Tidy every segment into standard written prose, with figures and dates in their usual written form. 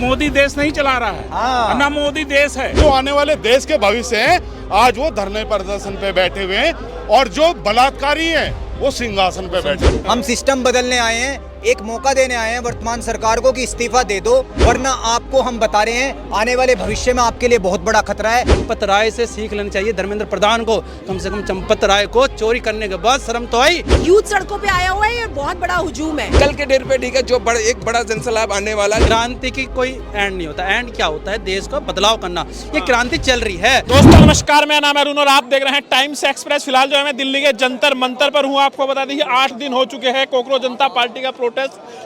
मोदी देश नहीं चला रहा है। हाँ। ना मोदी देश है। जो आने वाले देश के भविष्य हैं, आज वो धरने प्रदर्शन पे बैठे हुए हैं और जो बलात्कारी हैं वो सिंहासन पे बैठे हुए हैं। हम सिस्टम बदलने आए हैं, एक मौका देने आए हैं वर्तमान सरकार को कि इस्तीफा दे दो, वरना आपको हम बता रहे हैं आने वाले भविष्य में आपके लिए बहुत बड़ा खतरा है। चंपत राय से सीख लेनी चाहिए धर्मेंद्र प्रधान को। कम से कम चंपत राय को चोरी करने के बाद शर्म तो आई। यूथ सड़कों पे आया हुआ है, ये बहुत बड़ा हुजूम है। कल के डेट पे ठीक है, जो एक बड़ा जनसैलाब आने वाला है। क्रांति की कोई एंड नहीं होता। एंड क्या होता है? देश को बदलाव करना। ये क्रांति चल रही है। दोस्तों नमस्कार, मेरा नाम है अरुण और आप देख रहे हैं टाइम्स एक्सप्रेस। फिलहाल जो है मैं दिल्ली के जंतर मंतर पर हूँ। आपको बता दीजिए 8 दिन हो चुके हैं कॉकरोच जनता पार्टी का प्रोटेस्ट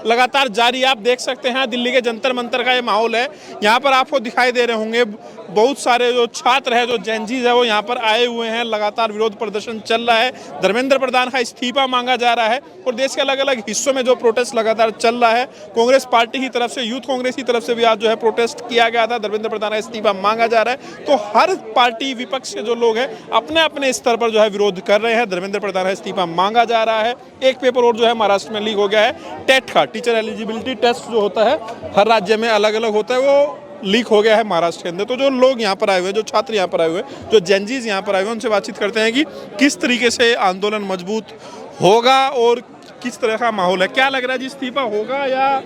लगातार जारी। आप देख सकते हैं दिल्ली के जंतर मंतर का ये माहौल है। यहाँ पर आपको दिखाई दे रहे होंगे बहुत सारे जो छात्र है, जो जेनजीज है, वो यहाँ पर आए हुए हैं। लगातार विरोध प्रदर्शन चल रहा है। धर्मेंद्र प्रधान का इस्तीफा मांगा जा रहा है और देश के अलग अलग हिस्सों में जो प्रोटेस्ट लगातार चल रहा है। कांग्रेस पार्टी की तरफ से, यूथ कांग्रेस की तरफ से भी आज जो है प्रोटेस्ट किया गया था। धर्मेंद्र प्रधान का इस्तीफा मांगा जा रहा है। तो हर पार्टी, विपक्ष के जो लोग हैं, अपने अपने स्तर पर जो है विरोध कर रहे हैं। धर्मेंद्र प्रधान का इस्तीफा मांगा जा रहा है। एक पेपर और जो है महाराष्ट्र में लीक हो गया है, टेट का, टीचर एलिजिबिलिटी टेस्ट जो होता है हर राज्य में अलग अलग होता है, वो लीक हो गया है महाराष्ट्र के अंदर। तो जो लोग यहाँ पर आए हुए हैं, जो छात्र यहाँ पर आए हुए हैं, जो जेनजीज यहाँ पर आए हुए हैं, उनसे बातचीत करते हैं कि किस तरीके से आंदोलन मजबूत होगा और किस तरह का माहौल है। क्या लग रहा है जी, इस्तीफा होगा या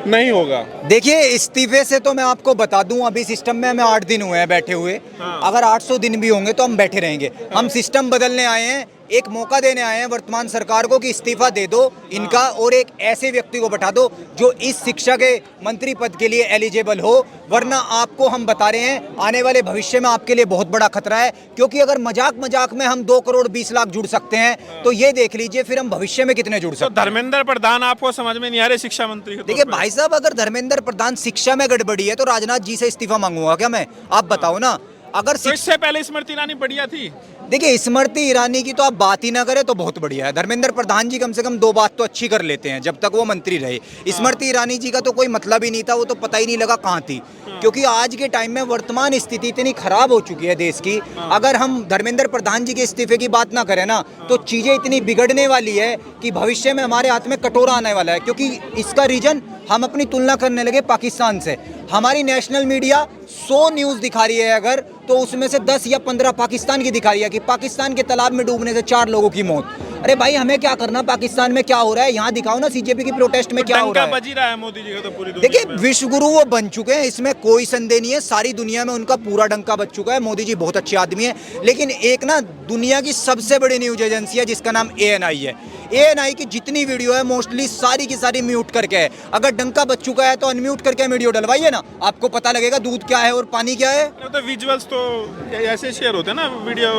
नहीं होगा? देखिए, इस्तीफे से तो मैं आपको बता दूं, अभी सिस्टम में हमें 8 दिन हुए हैं बैठे हुए। अगर 800 दिन भी होंगे तो हम बैठे रहेंगे। हम सिस्टम बदलने आए हैं, एक मौका देने आए हैं वर्तमान सरकार को कि इस्तीफा दे दो इनका और एक ऐसे व्यक्ति को बैठा दो जो इस शिक्षा के मंत्री पद के लिए एलिजिबल हो, वरना आपको हम बता रहे हैं आने वाले भविष्य में आपके लिए बहुत बड़ा खतरा है। क्योंकि अगर मजाक मजाक में हम 2 करोड़ 20 लाख जुड़ सकते हैं तो ये देख लीजिए फिर हम भविष्य में कितने जुड़ सकते हैं। धर्मेंद्र प्रधान आपको समझ में नहीं आ रहे शिक्षा मंत्री? देखिए भाई साहब, अगर धर्मेंद्र प्रधान शिक्षा में गड़बड़ी है तो राजनाथ जी से इस्तीफा मांगूंगा क्या मैं? आप बताओ ना। अगर तो इससे पहले स्मृति ईरानी बढ़िया थी। देखिए, स्मृति ईरानी की तो आप बात ही ना करें तो बहुत बढ़िया है। धर्मेंद्र प्रधान जी कम से कम 2 बात तो अच्छी कर लेते हैं जब तक वो मंत्री रहे। स्मृति ईरानी जी का तो कोई मतलब ही नहीं था, वो तो पता ही नहीं लगा कहाँ थी। क्योंकि आज के टाइम में वर्तमान स्थिति इतनी खराब हो चुकी है देश की, अगर हम धर्मेंद्र प्रधान जी के इस्तीफे की बात ना करें ना तो चीज़ें इतनी बिगड़ने वाली है कि भविष्य में हमारे हाथ में कटोरा आने वाला है। क्योंकि इसका रीजन हम अपनी तुलना करने लगे पाकिस्तान से। हमारी नेशनल मीडिया 100 न्यूज़ दिखा रही है अगर, तो उसमें से 10 या 15 पाकिस्तान की दिखा रही है कि पाकिस्तान के तालाब में डूबने से 4 लोगों की मौत। अरे भाई, हमें क्या करना पाकिस्तान में क्या हो रहा है, यहाँ दिखाओ ना सीजेपी की प्रोटेस्ट में क्या हो रहा है। बज ही रहा है मोदी जी का तो पूरी दुनिया देखिए, में। विश्व गुरु वो बन चुके हैं, इसमें कोई संदेह नहीं है। सारी दुनिया में उनका पूरा डंका बज चुका है। मोदी जी बहुत अच्छे आदमी है, लेकिन एक ना दुनिया की सबसे बड़ी न्यूज एजेंसी है जिसका नाम ANI है। ANI की जितनी वीडियो है मोस्टली सारी की सारी म्यूट करके है। अगर डंका बज चुका है तो अनम्यूट करके वीडियो डलवाइए ना, आपको पता लगेगा दूध क्या है और पानी क्या है। तो विजुअल्स तो ऐसे शेयर होते हैं ना, वीडियो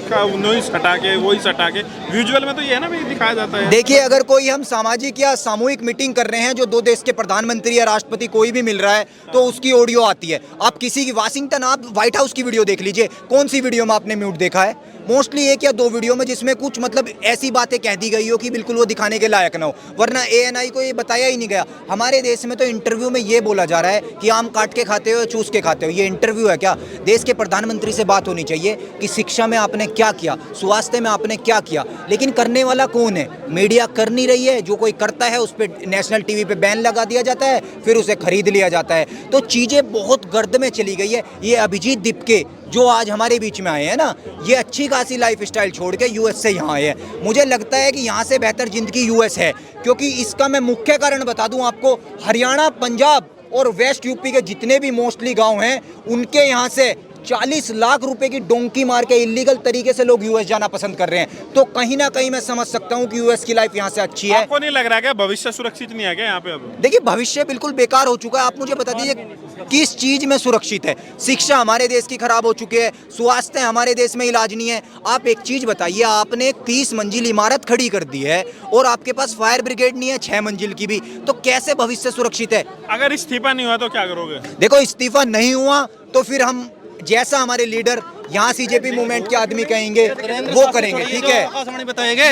का नॉइस हटा के, वॉइस हटा के। विजुअल में तो ये है ना, भी दिखाया जाता है। देखिए, अगर कोई हम सामाजिक या सामूहिक मीटिंग कर रहे हैं जो 2 देश के प्रधानमंत्री या राष्ट्रपति कोई भी मिल रहा है तो उसकी ऑडियो आती है। आप किसी की वाशिंगटन, आप व्हाइट हाउस की वीडियो देख लीजिए, कौन सी वीडियो में आपने म्यूट देखा है? मोस्टली 1 या 2 वीडियो में जिसमें कुछ मतलब ऐसी बातें कह दी गई हो कि बिल्कुल वो दिखाने के लायक ना हो, वरना ANI को ये बताया ही नहीं गया। हमारे देश में तो इंटरव्यू में ये बोला जा रहा है कि आम काट के खाते हो या चूस के खाते हो। ये इंटरव्यू है क्या? देश के प्रधानमंत्री से बात होनी चाहिए कि शिक्षा में आपने क्या किया, स्वास्थ्य में आपने क्या किया। लेकिन करने वाला कौन है? मीडिया कर नहीं रही है। जो कोई करता है उस पर नेशनल TV पे बैन लगा दिया जाता है, फिर उसे खरीद लिया जाता है। तो चीज़ें बहुत गर्द में चली गई है। ये अभिजीत दीपके जो आज हमारे बीच में आए हैं ना, ये अच्छी खासी लाइफस्टाइल छोड़ के US से यहाँ आए हैं। मुझे लगता है कि यहाँ से बेहतर जिंदगी US है। क्योंकि इसका मैं मुख्य कारण बता दूं आपको, हरियाणा, पंजाब और वेस्ट यूपी के जितने भी मोस्टली गांव हैं, उनके यहाँ से 40 लाख रुपए की डोंकी मार के इलीगल तरीके से लोग US जाना पसंद कर रहे हैं। तो कहीं ना कहीं मैं समझ सकता हूँ कि US की लाइफ यहाँ से अच्छी है। आपको नहीं लग रहा है भविष्य सुरक्षित नहीं है क्या यहाँ पे? अब देखिए, भविष्य बिल्कुल बेकार हो चुका है। आप मुझे बता दीजिए किस चीज में सुरक्षित है? शिक्षा हमारे देश की खराब हो चुकी है, स्वास्थ्य हमारे देश में इलाज नहीं है। आप एक चीज बताइए, आपने 30 मंजिल इमारत खड़ी कर दी है और आपके पास फायर ब्रिगेड नहीं है 6 मंजिल की भी, तो कैसे भविष्य सुरक्षित है? अगर इस्तीफा नहीं हुआ तो क्या करोगे? देखो, इस्तीफा नहीं हुआ तो फिर हम जैसा हमारे लीडर यहाँ CJP मूवमेंट के आदमी कहेंगे वो करेंगे, ठीक है? आकाशवाणी बताएंगे,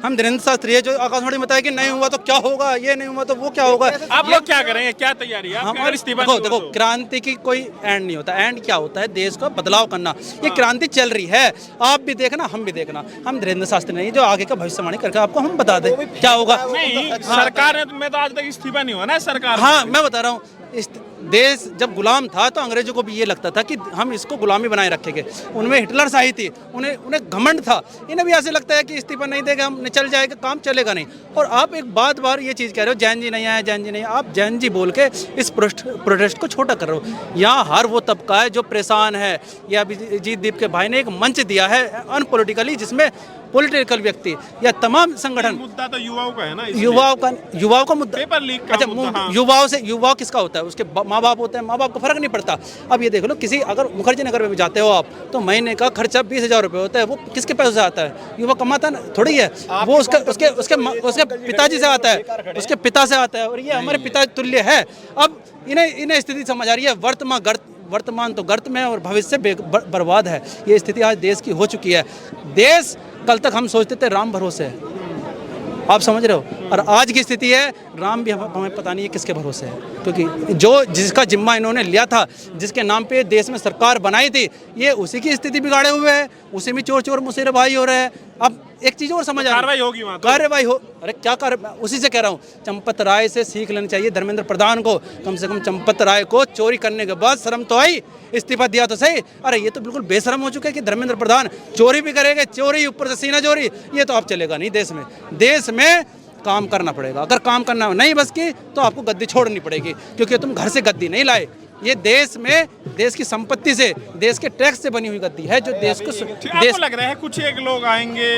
हम धीरेन्द्र शास्त्री है जो आकाशवाणी बताएगी नहीं हुआ तो क्या होगा, ये नहीं हुआ तो वो क्या होगा। आप लोग क्या करेंगे, क्या तैयारी है? हमारे इस्तीफा देखो, क्रांति की कोई एंड नहीं होता। एंड क्या होता है? देश को बदलाव करना। ये क्रांति चल रही है, आप भी देखना, हम भी देखना। हम धीरेन्द्र शास्त्री नहीं जो आगे का भविष्यवाणी करके आपको हम बता दें क्या होगा। नहीं, सरकार में तो आज तक इस्तीफा नहीं हुआ ना सरकार। हाँ, मैं बता रहा हूँ, देश जब गुलाम था तो अंग्रेजों को भी ये लगता था कि हम इसको गुलामी बनाए रखेंगे। उनमें हिटलर शाही थी, उन्हें घमंड था। इन्हें भी ऐसे लगता है कि इस्तीफा नहीं देगा हम चल जाएगा, काम चलेगा नहीं। और आप एक बार ये चीज़ कह रहे हो जैन जी नहीं आए, जैन जी नहीं आए। आप जैन जी बोल के इस प्रोटेस्ट को छोटा कर रहे हो। यहाँ हर वो तबका है जो परेशान है। या अभिजीत दीप के भाई ने एक मंच दिया है अनपॉलिटिकली, जिसमें पॉलिटिकल व्यक्ति या तमाम संगठन, मुद्दा तो युवाओं का है ना, इसलिए। युवाओं का मुद्दा, पेपर लीक का अच्छा मुद्दा, हाँ। युवाओं किसका होता है? उसके माँ बाप होते हैं, माँ बाप को फर्क नहीं पड़ता। अब ये देख लो, किसी अगर मुखर्जी नगर में भी जाते हो आप तो महीने का खर्चा 20,000 रुपये होता है। वो किसके पैसे से आता है? युवा कमाता ना थोड़ी है वो, उसके पिताजी से आता है, उसके पिता से आता है। और ये हमारे पिता तुल्य है। अब इन्हें स्थिति समझ आ रही है, वर्तमान तो गर्त में और भविष्य बर्बाद है। ये स्थिति आज देश की हो चुकी है। देश कल तक हम सोचते थे राम भरोसे है, आप समझ रहे हो, और आज की स्थिति है राम भी हमें पता नहीं है किसके भरोसे है। क्योंकि जिसका जिम्मा इन्होंने लिया था, जिसके नाम पे देश में सरकार बनाई थी, ये उसी की स्थिति बिगाड़े हुए है। उसी में चोर मुसेरे भाई हो रहे हैं। अब एक चीज और समझ आ रही है, कार्रवाई होगी वहाँ तो। कार्रवाई हो, अरे क्या कार्रवाई, उसी से कह रहा हूँ, चंपत राय से सीख लेनी चाहिए धर्मेंद्र प्रधान को। कम से कम चंपत राय को चोरी करने के बाद शर्म तो आई, इस्तीफा दिया तो सही। अरे ये तो बिल्कुल बेशरम हो चुका है कि धर्मेंद्र प्रधान चोरी भी करेंगे, चोरी ऊपर से सीना चोरी। ये तो अब चलेगा नहीं देश में काम करना पड़ेगा। अगर काम करना नहीं बस की तो आपको गद्दी छोड़नी पड़ेगी, क्योंकि तुम घर से गद्दी नहीं लाए। ये देश की संपत्ति से, देश के टैक्स से बनी हुई गद्दी है, जो देश को आपको लग रहा है कुछ एक लोग आएंगे,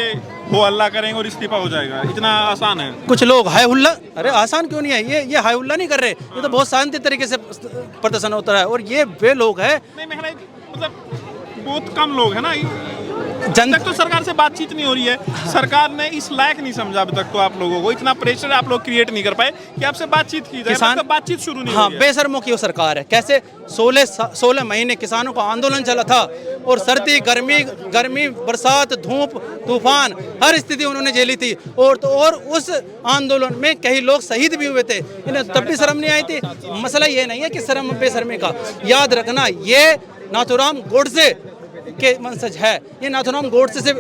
हो हल्ला करेंगे और इस्तीफा हो जाएगा? इतना आसान है? कुछ लोग हाय हुल्ला, अरे आसान क्यों नहीं है? ये हाय हुल्ला नहीं कर रहे, ये तो बहुत शांति तरीके से प्रदर्शन होता है। और ये वे लोग हैं, नहीं मतलब बहुत कम लोग है ना। जब तक तो सरकार से बातचीत नहीं हो रही है, सरकार ने इस लायक नहीं समझा अभी तक तो आप लोगों को, इतना प्रेशर आप लोग क्रिएट नहीं कर पाए कि आपसे बातचीत की जाए। किसान बातचीत शुरू नहीं हाँ, हुई है। बेशर्मों की वो सरकार है। कैसे 16 महीने किसानों का आंदोलन चला था, और सर्दी गर्मी बरसात धूप तूफान हर स्थिति उन्होंने झेली थी। और उस आंदोलन में कई लोग शहीद भी हुए थे, इन्हें तब भी शर्म नहीं आई थी। मसला ये नहीं है कि शर्म बेशर्मी का, याद रखना ये नाथूराम गोडसे के वंशज है। ये नाथूराम गोडसे से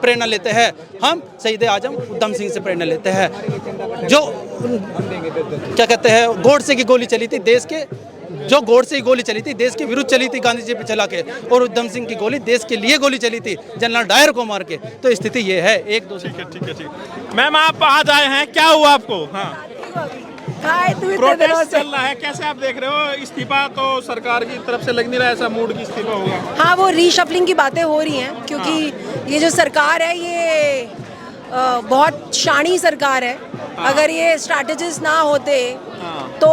प्रेरणा लेते हैं, हम शहीद आजम उधम सिंह से प्रेरणा लेते हैं। जो क्या कहते हैं, गोडसे की गोली चली थी देश के, जो गोडसे की गोली चली थी देश के विरुद्ध चली थी, गांधी जी पे चला के, और उधम सिंह की गोली देश के लिए गोली चली थी, जनरल डायर को मार के। तो स्थिति ये है। एक दो ठीक है। मैम आप आज आए हैं, क्या हुआ आपको? हाँ, प्रोटेस्ट चल रहा है, कैसे आप देख रहे हो? इस्तीफा तो सरकार की तरफ से लग नहीं रहा है, ऐसा मूड की इस्तीफा होगा। हाँ, वो रीशफलिंग की बातें हो रही हैं, क्योंकि ये जो सरकार है ये बहुत शानी सरकार है। अगर ये स्ट्रैटेजिस्ट ना होते तो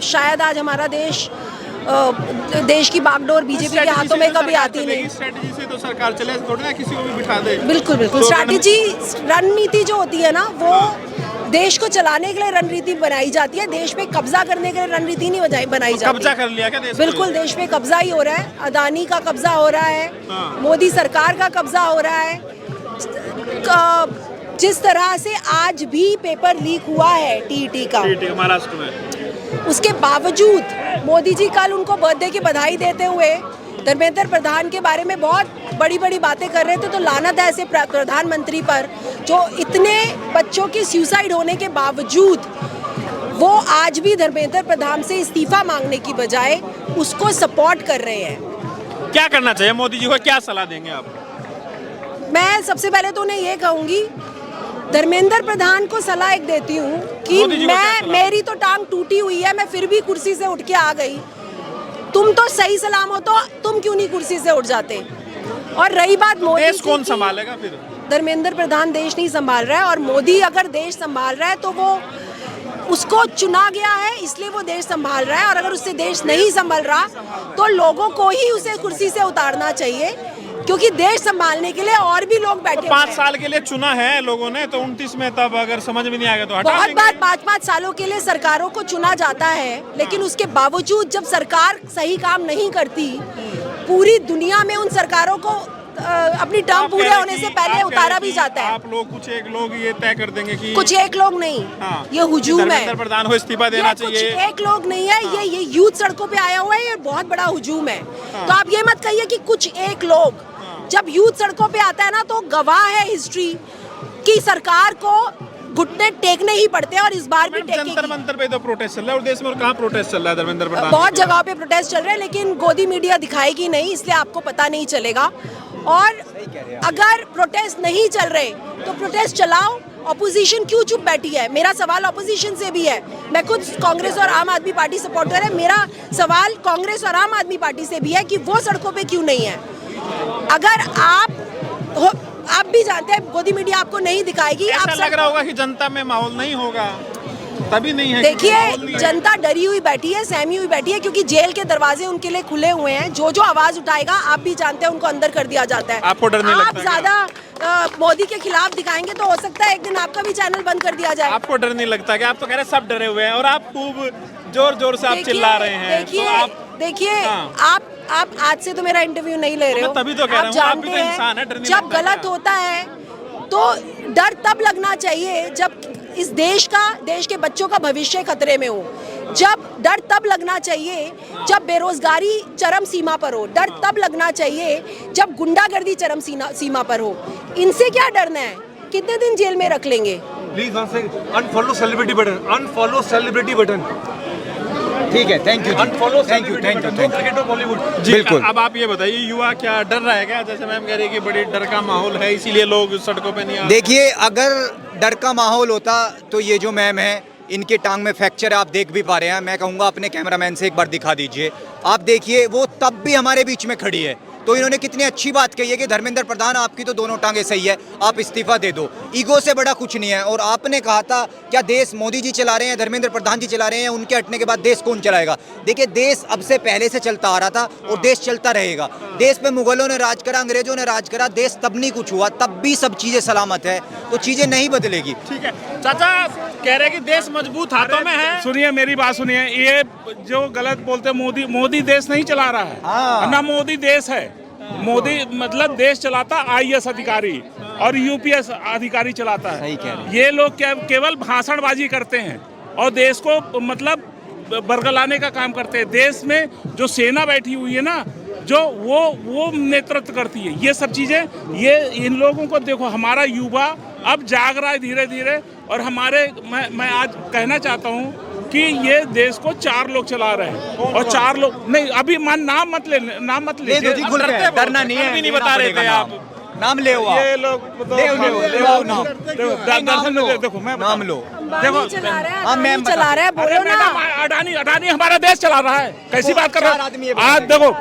शायद आज हमारा देश की बागडोर बीजेपी के हाथों में कभी आती नहीं। स्ट्रैटेजी से तो सरकार चले, थोड़ी ना किसी को भी बिठा दे। बिल्कुल स्ट्रैटेजी, रणनीति जो होती है ना, वो देश को चलाने के लिए रणनीति बनाई जाती है। देश पे कब्जा करने के लिए रणनीति नहीं बनाई जाती। कब्जा कर लिया क्या देश पे? बिल्कुल, देश पे कब्जा ही हो रहा है। अदानी का कब्जा हो रहा है, मोदी सरकार का कब्जा हो रहा है। जिस तरह से आज भी पेपर लीक हुआ है टीईटी का महाराष्ट्र में, उसके बावजूद मोदी जी कल उनको बर्थडे की बधाई देते हुए धर्मेंद्र प्रधान के बारे में बहुत बड़ी बातें कर रहे थे। तो लानत है ऐसे प्रधानमंत्री पर, जो इतने बच्चों की सुसाइड होने के बावजूद वो आज भी धर्मेंद्र प्रधान से इस्तीफा मांगने की बजाय उसको सपोर्ट कर रहे हैं। क्या करना चाहिए मोदी जी को, क्या सलाह देंगे आप? मैं सबसे पहले तो उन्हें ये कहूँगी, धर्मेंद्र प्रधान को सलाह एक देती हूँ कि मेरी तो टांग टूटी हुई है, मैं फिर भी कुर्सी से उठ के आ गई। तुम तो सही सलाम हो, तो तुम क्यों नहीं कुर्सी से उठ जाते? और रही बात मोदी, देश कौन संभालेगा फिर? धर्मेंद्र प्रधान देश नहीं संभाल रहा है, और मोदी अगर देश संभाल रहा है तो वो उसको चुना गया है, इसलिए वो देश संभाल रहा है। और अगर उससे देश नहीं संभाल रहा तो लोगों को ही उसे कुर्सी से उतारना चाहिए, क्योंकि देश संभालने के लिए और भी लोग बैठे हैं। 5 साल के लिए चुना है लोगों ने, तो 29 में तब अगर समझ में नहीं आएगा तो हटा देंगे। बहुत बार 5-5 सालों के लिए सरकारों को चुना जाता है, लेकिन उसके बावजूद जब सरकार सही काम नहीं करती, पूरी दुनिया में उन सरकारों को अपनी टर्म पूरे होने से पहले उतारा भी जाता है। आप लोग कुछ एक लोग ये तय कर देंगे कि कुछ एक लोग नहीं, हाँ, ये हुजूम है। धर्मेंद्र प्रधान को इस्तीफा देना चाहिए। कुछ एक लोग नहीं है, हाँ। ये यूथ सड़कों पे आया हुआ है, ये बहुत बड़ा हुजूम है। हाँ। तो आप ये मत कहिए कि कुछ एक लोग। जब यूथ सड़कों पे आता है ना, तो गवाह है हिस्ट्री कि सरकार को घुटने टेकने ही पड़ते हैं और इस बार भी जंतर टेकेंगे। मंतर पे तो प्रोटेस्ट चल रहा है और देश में और कहाँ प्रोटेस्ट चल रहा है धर्मेंद्र प्रधान? बहुत जगह पे प्रोटेस्ट चल रहे हैं, लेकिन गोदी मीडिया दिखाएगी नहीं, इसलिए आपको पता नहीं चलेगा। और अगर प्रोटेस्ट नहीं चल रहे तो प्रोटेस्ट चलाओ। ऑपोजिशन क्यों चुप बैठी है? मेरा सवाल ऑपोजिशन से भी है। मैं खुद कांग्रेस और आम आदमी पार्टी सपोर्टर है। मेरा सवाल कांग्रेस और आम आदमी पार्टी से भी है कि वो सड़कों पे क्यों नहीं है? अगर आप भी जानते हैं गोदी मीडिया आपको नहीं दिखाएगी। ऐसा आप लग रहा होगा कि जनता में माहौल नहीं होगा, तभी नहीं है। देखिए, जनता डरी हुई बैठी है, सहमी हुई बैठी है, क्योंकि जेल के दरवाजे उनके लिए खुले हुए हैं। जो आवाज उठाएगा, आप भी जानते हैं, उनको अंदर कर दिया जाता है। आपको डर नहीं लगता? आप ज्यादा मोदी के खिलाफ दिखाएंगे तो हो सकता है एक दिन आपका भी चैनल बंद कर दिया जाए। आपको डर नहीं लगता कि आप तो कह रहे हैं सब डरे हुए हैं और आप खूब जोर जोर से आप चिल्ला रहे हैं? देखिए, हाँ। आप आज से तो मेरा इंटरव्यू नहीं ले रहे हो। मैं तभी तो कह रहा हूँ, आप भी तो इंसान है, डर नहीं जब लगता गलत क्या? होता है तो डर तब लगना चाहिए जब इस देश के बच्चों का भविष्य खतरे में हो। जब डर तब लगना चाहिए जब बेरोजगारी चरम सीमा पर हो। डर तब लगना चाहिए जब गुंडागर्दी चरम सीमा पर हो। इनसे क्या डरना है? कितने दिन जेल में रख लेंगे? Please unfollow celebrity button, unfollow celebrity button. ठीक है, thank you, unfollow thank you, thank you, thank cricket of Bollywood. जी, बिल्कुल। अब आप ये बताइए, युवा क्या डर रहा है क्या? जैसे मैम कह रही है कि बड़ी डर का माहौल है, इसीलिए लोग सड़कों पे नहीं आ रहे। देखिए, अगर डर का माहौल होता तो ये जो मैम है, इनके टांग में फ्रैक्चर है, आप देख भी पा रहे हैं। मैं कहूँगा अपने कैमरामैन से एक बार दिखा दीजिए। आप देखिए, वो तब भी हमारे बीच में खड़ी है। तो इन्होंने कितनी अच्छी बात कही है कि धर्मेंद्र प्रधान, आपकी तो दोनों टांगे सही है, आप इस्तीफा दे दो। ईगो से बड़ा कुछ नहीं है। और आपने कहा था क्या देश मोदी जी चला रहे हैं, धर्मेंद्र प्रधान जी चला रहे हैं, उनके हटने के बाद देश कौन चलाएगा? देखिए, देश अब से पहले से चलता आ रहा था और देश चलता रहेगा। देश पे मुगलों ने राज करा, अंग्रेजों ने राज करा, देश तब नहीं कुछ हुआ, तब भी सब चीजें सलामत है, तो चीजें नहीं बदलेगी। ठीक है चाचा, कह रहे हैं कि देश मजबूत हाथों में है। सुनिए, मेरी बात सुनिए। ये जो गलत बोलते हैं, मोदी देश नहीं चला रहा है, ना मोदी देश है। मोदी मतलब देश चलाता IAS अधिकारी और UPS अधिकारी चलाता है। सही कह रहे हैं। ये लोग केवल भाषणबाजी करते हैं और देश को मतलब बरगलाने का काम करते हैं। देश में जो सेना बैठी हुई है ना, जो वो नेतृत्व करती है ये सब चीजें। ये इन लोगों को देखो, हमारा युवा अब जाग रहा है धीरे धीरे। और मैं आज कहना चाहता हूँ कि ये देश को 4 लोग चला रहे हैं और 4 लोग नहीं। अभी नाम मत ले दो जी, खुल के, डरना नहीं है। भी नहीं बता रहे थे आप। नाम ले हुआ, ये लोग दर्शन देखो, मैं नाम लो। देखो, चला रहा है, हाँ, मैम चला रहा है, अरे बोलो ना। मैडम, अडानी हमारा देश चला रहा है। कैसी बात कर रहे 4 आदमी है। हो? आज देखो,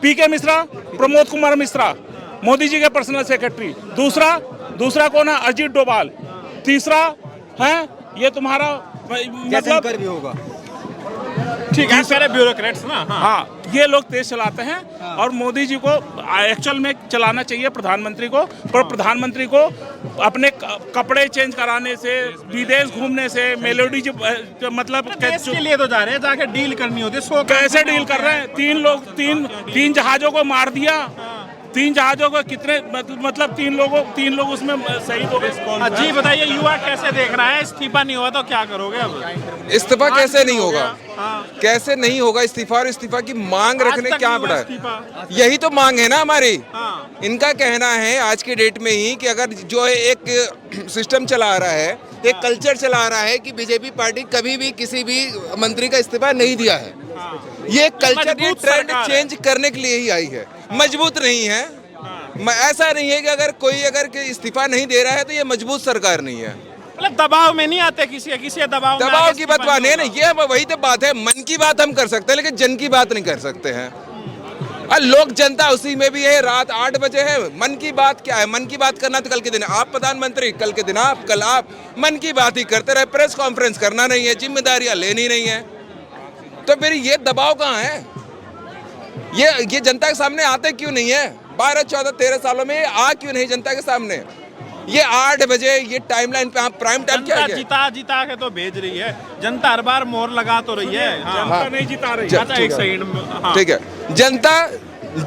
PK मिश्रा, प्रमोद कुमार मिश्रा, मोदी जी के पर्सनल सेक्रेटरी। दूसरा कौन है? अजीत डोभाल। तीसरा है ये तुम्हारा मतलब भी होगा। ठीक है, सारे ब्यूरोक्रेट्स ना। हाँ, ये लोग देश चलाते हैं। और मोदी जी को एक्चुअल में चलाना चाहिए प्रधानमंत्री को। पर प्रधानमंत्री को अपने कपड़े चेंज कराने से, विदेश घूमने से, मेलोडी मतलब देश के लिए तो जा रहे हैं, जाके डील करनी होती है। कैसे डील कर रहे हैं? 3 जहाजों को मार दिया। 3 जहाजों को कितने मतलब 3 लोग उसमें शहीद हो गए। जी बताइए, युवा कैसे देख रहा है? इस्तीफा नहीं हुआ तो क्या करोगे अब? इस्तीफा कैसे नहीं होगा? हाँ। कैसे नहीं होगा इस्तीफा? और इस्तीफा की मांग रखने आज तक क्या नहीं हुआ पड़ा है? इस्तीफा। यही तो मांग है ना हमारी। हाँ। इनका कहना है आज के डेट में ही कि अगर जो एक सिस्टम चला रहा है, एक कल्चर चला रहा है कि बीजेपी पार्टी कभी भी किसी भी मंत्री का इस्तीफा नहीं दिया है। ये कल्चर, ये मजबूत ट्रेंड सरकार है। चेंज करने के लिए ही आई है। मजबूत नहीं है। ऐसा नहीं है कि अगर कोई इस्तीफा नहीं दे रहा है तो ये मजबूत सरकार नहीं है। मतलब दबाव में नहीं आते किसी दबाव में दबाव आके की बात इस्तीफा नहीं है ना, होगा। ये वही तो बात है। मन की बात हम कर सकते हैं लेकिन जन की बात नहीं कर सकते हैं। और लोक जनता उसी में भी है। रात 8 बजे है। मन की बात क्या है? मन की बात करना तो कल के दिन आप प्रधानमंत्री, कल के दिन आप, कल आप मन की बात ही करते रहे। प्रेस कॉन्फ्रेंस करना नहीं है, जिम्मेदारियां लेनी नहीं है, तो फिर ये दबाव कहाँ है? ये जनता के सामने आते क्यों नहीं है? 12, 14, 13 सालों में आ क्यों नहीं जनता के सामने? ये 8 बजे ये टाइमलाइन पे आप प्राइम टाइम क्या जनता है? जिता के तो भेज रही है। जनता हर बार मोहर लगा तो रही है। हाँ। जनता नहीं जिता रही। अच्छा, एक सेकंड। हाँ। ठीक है, जनता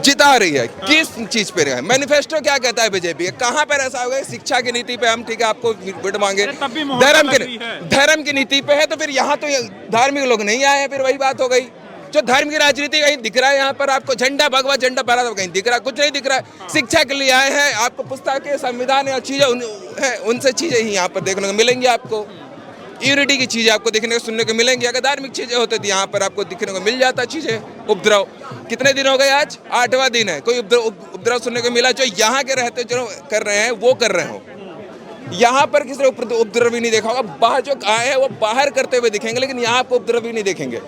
जिता रही है। किस चीज पे है? मैनिफेस्टो क्या कहता है बीजेपी? कहाँ पर ऐसा होगा? शिक्षा की नीति पे हम ठीक है आपको वोट मांगे, तब भी मोहर लग रही है। धर्म की नीति पे है तो फिर यहाँ तो धार्मिक लोग नहीं आए हैं, फिर वही बात हो गई। जो धर्म की राजनीति कहीं दिख रहा है यहाँ पर आपको? झंडा भगवा झंडा फहरा कहीं दिख रहा है? कुछ नहीं दिख रहा है। शिक्षा के लिए आए हैं, आपको पुस्तकें, संविधान या चीजें उनसे चीजें ही यहाँ पर देखने को मिलेंगी। आपको यूनिटी की चीजें आपको देखने को सुनने को मिलेंगी। अगर धार्मिक चीजें होती थी यहाँ पर आपको दिखने को मिल जाता चीजें। उपद्रव कितने दिन हो गए? आज 8वां दिन है, कोई उपद्रव सुनने को मिला? जो यहाँ के रहते जो कर रहे हैं वो कर रहे हो, यहाँ पर किसी ने उपद्रव ही नहीं देखा होगा। बाहर जो आए हैं वो बाहर करते हुए दिखेंगे, लेकिन यहाँ आपको उपद्रव ही नहीं देखेंगे।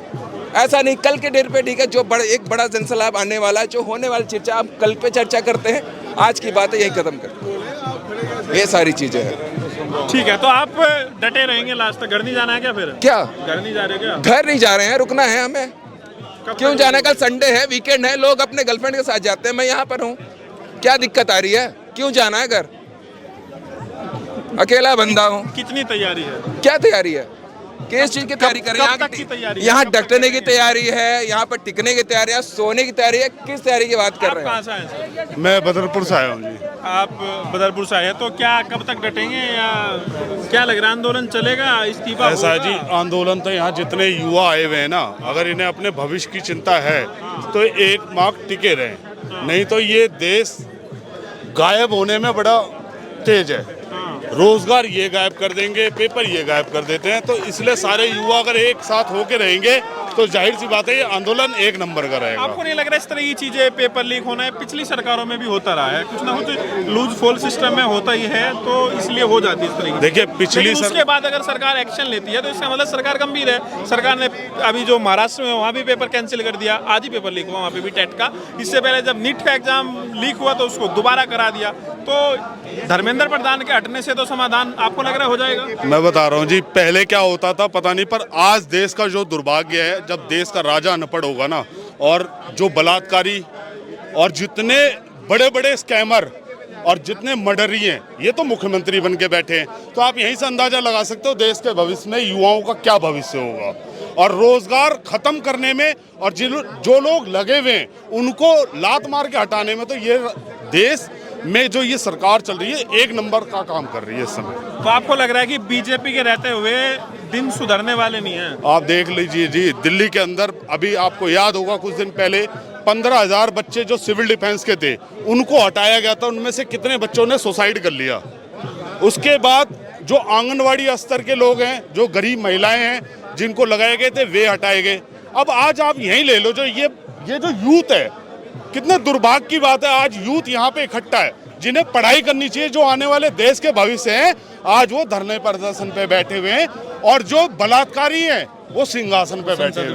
ऐसा नहीं, कल के डेट पे ठीक है, जो एक बड़ा जनसैलाब आने वाला है, जो होने वाली चर्चा आप कल पे चर्चा करते हैं, आज की बात है यही खत्म करते हैं। ये सारी चीजें हैं। ठीक है, तो आप डटे रहेंगे लास्ट तक? घर नहीं जाना है क्या फिर? क्या घर नहीं जा रहे क्या? घर नहीं जा रहे हैं, रुकना है हमें। क्यों जाना है? कल संडे है, वीकेंड है, लोग अपने गर्लफ्रेंड के साथ जाते हैं, मैं यहाँ पर हूँ। क्या दिक्कत आ रही है? क्यों जाना है घर? अकेला बंदा हूँ। कितनी तैयारी है? क्या तैयारी है? किस चीज की तैयारी कर रहे हैं? तक की तैयारी? यहाँ डटने की तैयारी है, यहाँ पर टिकने की तैयारी है, सोने की तैयारी है। किस तैयारी की बात कर रहे हैं? कहाँ से आए सर? मैं बदरपुर से आया हूँ जी। आप बदरपुर से आए हैं, तो क्या कब तक डटेंगे या क्या लग रहा है, आंदोलन चलेगा, इस्तीफा ऐसा है होगा? जी, आंदोलन तो यहाँ जितने युवा आए हुए हैं ना, अगर इन्हें अपने भविष्य की चिंता है तो एक मार्क टिके रहे, नहीं तो ये देश गायब होने में बड़ा तेज है। रोजगार ये गायब कर देंगे, पेपर ये गायब कर देते हैं, तो इसलिए सारे युवा अगर एक साथ होके रहेंगे तो जाहिर सी बात है ये आंदोलन एक नंबर का रहेगा। आपको नहीं लग रहा इस तरह की चीजें, पेपर लीक होना है, पिछली सरकारों में भी होता रहा है, कुछ ना कुछ लूज फोल सिस्टम में होता ही है, तो इसलिए हो जाती है इस तरह की। देखिए पिछली उसके बाद अगर सरकार एक्शन लेती है तो इसका मतलब सरकार गंभीर है। सरकार ने अभी जो महाराष्ट्र में वहाँ भी पेपर कैंसिल कर दिया, आज ही पेपर लीक हुआ वहाँ पे भी टेट का। इससे पहले जब नीट का एग्जाम लीक हुआ तो उसको दोबारा करा दिया। तो धर्मेंद्र प्रधान के हटने से तो समाधान आपको लग रहा हो जाएगा? मैं बता रहा हूँ जी, पहले क्या होता था पता नहीं, पर आज देश का जो दुर्भाग्य है, जब देश का राजा अनपढ़ होगा ना, और जो बलात्कारी और जितने बड़े बड़े स्कैमर और जितने मर्डरी हैं, ये तो मुख्यमंत्री बन के बैठे हैं, तो आप यहीं से अंदाजा लगा सकते हो देश के भविष्य में युवाओं का क्या भविष्य होगा। और रोजगार खत्म करने में और जो लोग लगे हुए हैं उनको लात मार के हटाने में, तो ये देश में जो ये सरकार चल रही है एक नंबर का काम कर रही है इस समय। तो आपको लग रहा है कि बीजेपी के रहते हुए दिन सुधरने वाले नहीं हैं? आप देख लीजिए जी, दिल्ली के अंदर अभी आपको याद होगा कुछ दिन पहले 15,000 बच्चे जो सिविल डिफेंस के थे उनको हटाया गया था, उनमें से कितने बच्चों ने सुसाइड कर लिया। उसके बाद जो आंगनवाड़ी स्तर के लोग हैं, जो गरीब महिलाएं हैं जिनको लगाए गए थे, वे हटाए गए। अब आज आप यहीं ले लो, जो ये जो यूथ है, कितने दुर्भाग्य की बात है, आज यूथ यहाँ पे इकट्ठा है जिन्हें पढ़ाई करनी चाहिए, जो आने वाले देश के भविष्य हैं, आज वो धरने प्रदर्शन पे बैठे हुए हैं, और जो बलात्कारी हैं वो सिंहासन पे बैठे हुए हैं।